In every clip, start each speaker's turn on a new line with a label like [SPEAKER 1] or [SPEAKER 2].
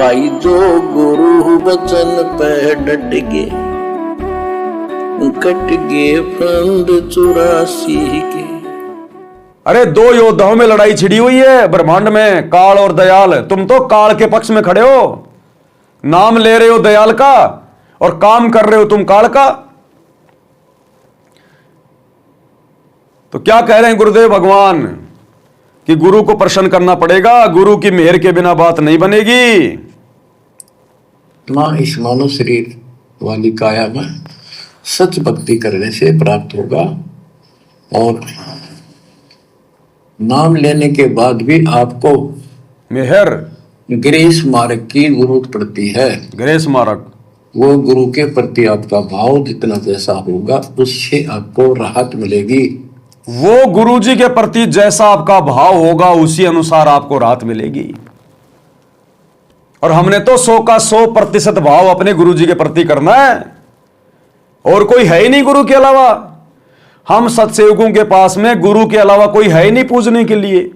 [SPEAKER 1] भाई जो गुरु वचन पे डट गए, कट गए फंद 84 के।
[SPEAKER 2] अरे दो योद्धाओं में लड़ाई छिड़ी हुई है ब्रह्मांड में, काल और दयाल। तुम तो काल के पक्ष में खड़े हो, नाम ले रहे हो दयाल का और काम कर रहे हो तुम काल का। तो क्या कह रहे हैं गुरुदेव भगवान कि गुरु को प्रसन्न करना पड़ेगा, गुरु की मेहर के बिना बात नहीं बनेगी।
[SPEAKER 1] मां इस मानव शरीर वाली काया में सच भक्ति करने से प्राप्त होगा, और नाम लेने के बाद भी आपको
[SPEAKER 2] मेहर
[SPEAKER 1] ग्रेस मार्ग की जरूरत पड़ती है।
[SPEAKER 2] ग्रेस मार्ग,
[SPEAKER 1] वो गुरु के प्रति आपका भाव जितना जैसा होगा उससे आपको राहत मिलेगी।
[SPEAKER 2] वो गुरु जी के प्रति जैसा आपका भाव होगा उसी अनुसार आपको राहत मिलेगी। और हमने तो 100 का 100% भाव अपने गुरु जी के प्रति करना है, और कोई है ही नहीं गुरु के अलावा। हम सत्सेवकों के पास में गुरु के अलावा कोई है ही नहीं पूजने के लिए।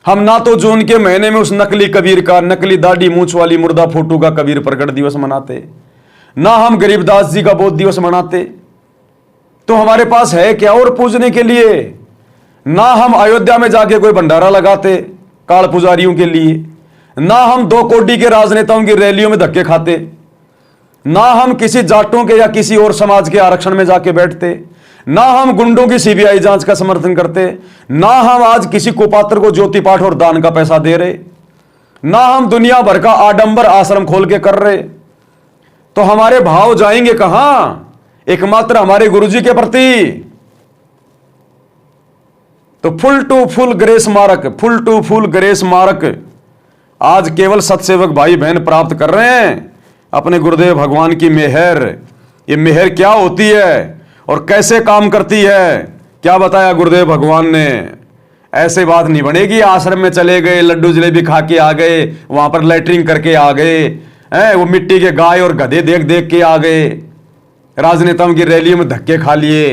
[SPEAKER 2] हम ना तो जून के महीने में उस नकली कबीर का, नकली दाढ़ी मूंछ वाली मुर्दा फोटो का कबीर प्रकट दिवस मनाते, ना हम गरीबदास जी का बोध दिवस मनाते। तो हमारे पास है क्या और पूजने के लिए? ना हम अयोध्या में जाके कोई भंडारा लगाते काल पुजारियों के लिए, ना हम 2 कोटी के राजनेताओं की रैलियों में धक्के खाते, ना हम किसी जाटों के या किसी और समाज के आरक्षण में जाके बैठते, ना हम गुंडों की सीबीआई जांच का समर्थन करते, ना हम आज किसी कुपात्र को ज्योति पाठ और दान का पैसा दे रहे, ना हम दुनिया भर का आडंबर आश्रम खोल के कर रहे। तो हमारे भाव जाएंगे कहां? एकमात्र हमारे गुरुजी के प्रति। तो full to full grace mark, full to full grace mark आज केवल सत्सेवक भाई बहन प्राप्त कर रहे हैं अपने गुरुदेव भगवान की मेहर। ये मेहर क्या होती है और कैसे काम करती है, क्या बताया गुरुदेव भगवान ने। ऐसे बात नहीं बनेगी आश्रम में चले गए, लड्डू जलेबी खा के आ गए, वहां पर लैट्रिन करके आ गए, वो मिट्टी के गाय और गधे देख देख के आ गए, राजनेताओं की रैलियों में धक्के खा लिए,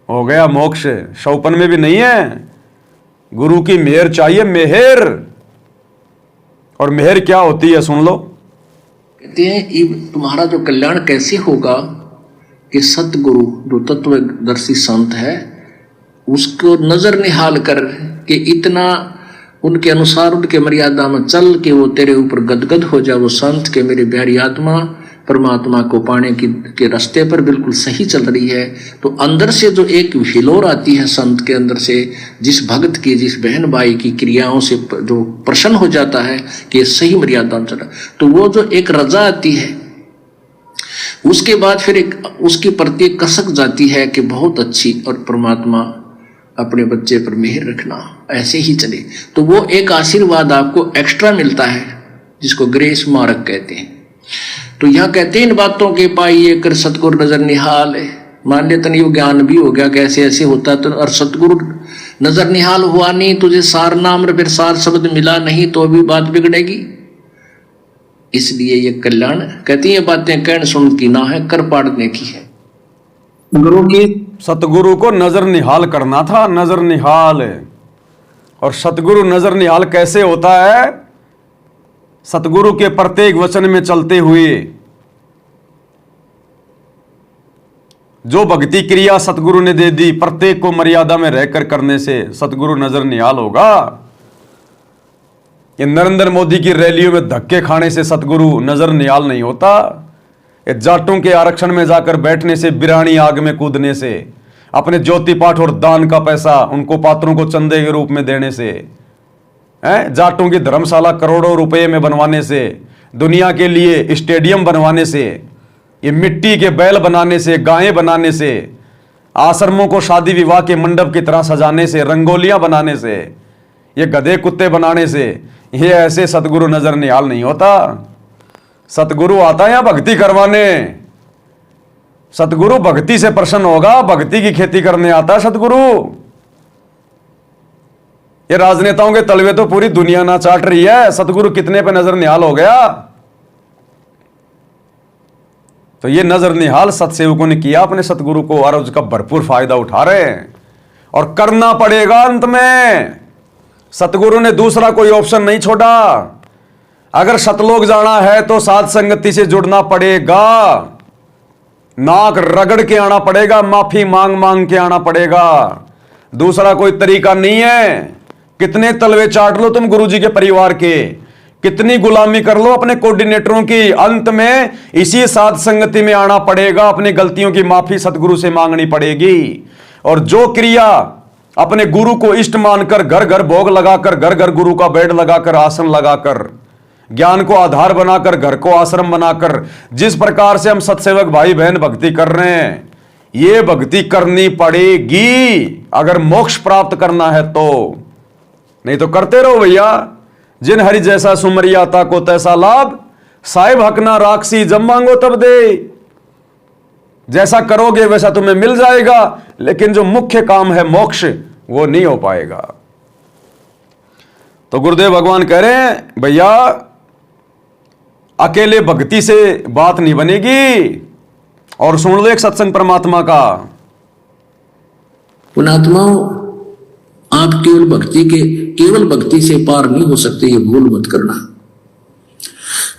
[SPEAKER 2] हो गया मोक्ष। शौपन में भी नहीं है। गुरु की मेहर चाहिए, मेहर। और मेहर क्या होती है सुन लो।
[SPEAKER 1] कहते हैं तुम्हारा जो कल्याण कैसे होगा कि सतगुरु जो तत्वदर्शी संत है उसको नजर निहाल कर कि इतना उनके अनुसार उनके मर्यादा में चल के वो तेरे ऊपर गदगद हो जाए। वो संत के मेरी प्यारी आत्मा परमात्मा को पाने के रास्ते पर बिल्कुल सही चल रही है। तो अंदर से जो एक हिलोर आती है संत के अंदर से, जिस भक्त की, जिस बहन भाई की क्रियाओं से जो प्रसन्न हो जाता है कि सही मर्यादा में चला, तो वो जो एक रजा आती है उसके बाद फिर एक उसके प्रति एक कसक जाती है कि बहुत अच्छी, और परमात्मा अपने बच्चे पर मेहर रखना, ऐसे ही चले। तो वो एक आशीर्वाद आपको एक्स्ट्रा मिलता है जिसको ग्रेस मार्क कहते हैं। तो यहाँ कहते हैं इन बातों के पाइए कर सतगुरु नजर निहाल है। मान लेते नहीं वो ज्ञान भी हो गया कैसे ऐसे होता तो, और सतगुरु नजर निहाल हुआ नहीं, तुझे सार नाम फिर सार शब्द मिला नहीं तो भी बात बिगड़ेगी। इसलिए ये कल्याण कहती है बातें कहन सुन की ना है, कर पाड़ने की है।
[SPEAKER 2] गुरु की सतगुरु को नजर निहाल करना था, नजर निहाल। और सतगुरु नजर निहाल कैसे होता है? सतगुरु के प्रत्येक वचन में चलते हुए जो भक्ति क्रिया सतगुरु ने दे दी, प्रत्येक को मर्यादा में रहकर करने से सतगुरु नजर निहाल होगा। ये नरेंद्र मोदी की रैलियों में धक्के खाने से सतगुरु नजर निहाल नहीं होता। ये जाटों के आरक्षण में जाकर बैठने से, बिरानी आग में कूदने से, अपने ज्योति पाठ और दान का पैसा उनको पात्रों को चंदे के रूप में देने से, जाटों की धर्मशाला करोड़ों रुपए में बनवाने से, दुनिया के लिए स्टेडियम बनवाने से, ये मिट्टी के बैल बनाने से, गायें बनाने से, आश्रमों को शादी विवाह के मंडप की तरह सजाने से, रंगोलियां बनाने से, ये गधे कुत्ते बनाने से, ये ऐसे सतगुरु नजर निहाल नहीं होता। सतगुरु आता है यहाँ भक्ति करवाने। सतगुरु भक्ति से प्रसन्न होगा, भक्ति की खेती करने आता है सतगुरु। ये राजनेताओं के तलवे तो पूरी दुनिया ना चाट रही है, सतगुरु कितने पे नजर निहाल हो गया। तो ये नजर निहाल सतसेवकों ने किया अपने सतगुरु को, और उसका भरपूर फायदा उठा रहे हैं। और करना पड़ेगा अंत में। सतगुरु ने दूसरा कोई ऑप्शन नहीं छोड़ा। अगर सतलोक जाना है तो साध संगति से जुड़ना पड़ेगा, नाक रगड़ के आना पड़ेगा, माफी मांग मांग के आना पड़ेगा, दूसरा कोई तरीका नहीं है। कितने तलवे चाट लो तुम गुरुजी के परिवार के, कितनी गुलामी कर लो अपने कोऑर्डिनेटरों की, अंत में इसी साध संगति में आना पड़ेगा, अपनी गलतियों की माफी सतगुरु से मांगनी पड़ेगी। और जो क्रिया अपने गुरु को इष्ट मानकर, घर घर भोग लगाकर, घर घर गुरु का बेड लगाकर, आसन लगाकर, ज्ञान को आधार बनाकर, घर को आश्रम बनाकर, जिस प्रकार से हम सत्सेवक भाई बहन भक्ति कर रहे हैं, ये भक्ति करनी पड़ेगी अगर मोक्ष प्राप्त करना है तो। नहीं तो करते रहो भैया, जिन हरि जैसा सुमरिया ताको तैसा लाभ, साहिब हकना राक्षसी जब मांगो तब दे। जैसा करोगे वैसा तुम्हें मिल जाएगा, लेकिन जो मुख्य काम है मोक्ष, वो नहीं हो पाएगा। तो गुरुदेव भगवान कह रहे हैं भैया, अकेले भक्ति से बात नहीं बनेगी। और सुन लो एक सत्संग परमात्मा का,
[SPEAKER 1] पुणात्माओं, आप केवल भक्ति से पार नहीं हो सकते, ये भूल मत करना।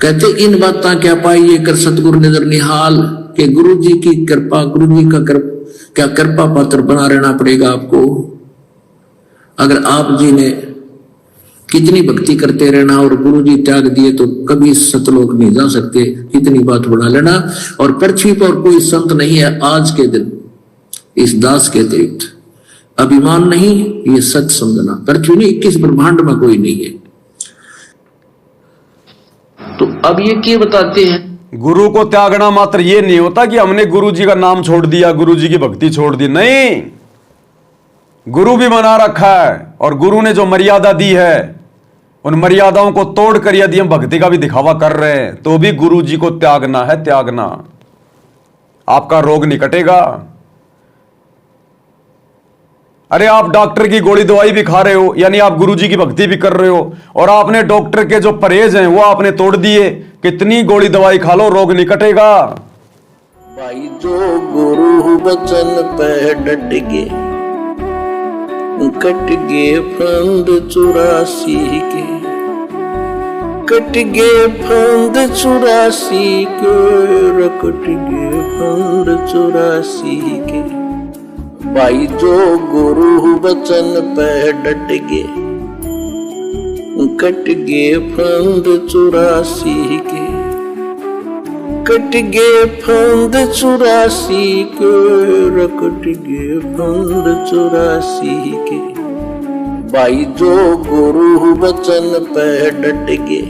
[SPEAKER 1] कहते इन बातें क्या पाइए कर सतगुरु नजर निहाल, के गुरु जी की कृपा, गुरु जी का क्या कृपा पात्र बना रहना पड़ेगा आपको। अगर आप जी ने कितनी भक्ति करते रहना और गुरु जी त्याग दिए तो कभी सतलोक नहीं जा सकते, इतनी बात बढ़ा लेना। और पृथ्वी पर कोई संत नहीं है आज के दिन इस दास के अतिरिक्त, अभिमान नहीं, ये सच समझना। पृथ्वी नहीं, 21 ब्रह्मांड में कोई नहीं है। तो अब ये क्या बताते हैं,
[SPEAKER 2] गुरु को त्यागना मात्र ये नहीं होता कि हमने गुरु जी का नाम छोड़ दिया, गुरु जी की भक्ति छोड़ दी। नहीं, गुरु भी बना रखा है, और गुरु ने जो मर्यादा दी है उन मर्यादाओं को तोड़कर यदि हम भक्ति का भी दिखावा कर रहे हैं तो भी गुरु जी को त्यागना है, त्यागना। आपका रोग नहीं कटेगा। अरे आप डॉक्टर की गोली दवाई भी खा रहे हो, यानी आप गुरु जी की भक्ति भी कर रहे हो, और आपने डॉक्टर के जो परहेज हैं वो आपने तोड़ दिए। कितनी गोली दवाई खा लो, रोग नहीं कटेगा।
[SPEAKER 1] भाई जो गुरु बचन पे डट गे, कट गे फंद 84 के, कट गे फंद 84 के, कट गे फंद 84 के। भाई जो गुरु बचन पे डट गे, कट गे फंद 84 के, कट गे फंद 84 के, कट गे फंद 84 के। भाई जो गुरु बचन पे डट गे,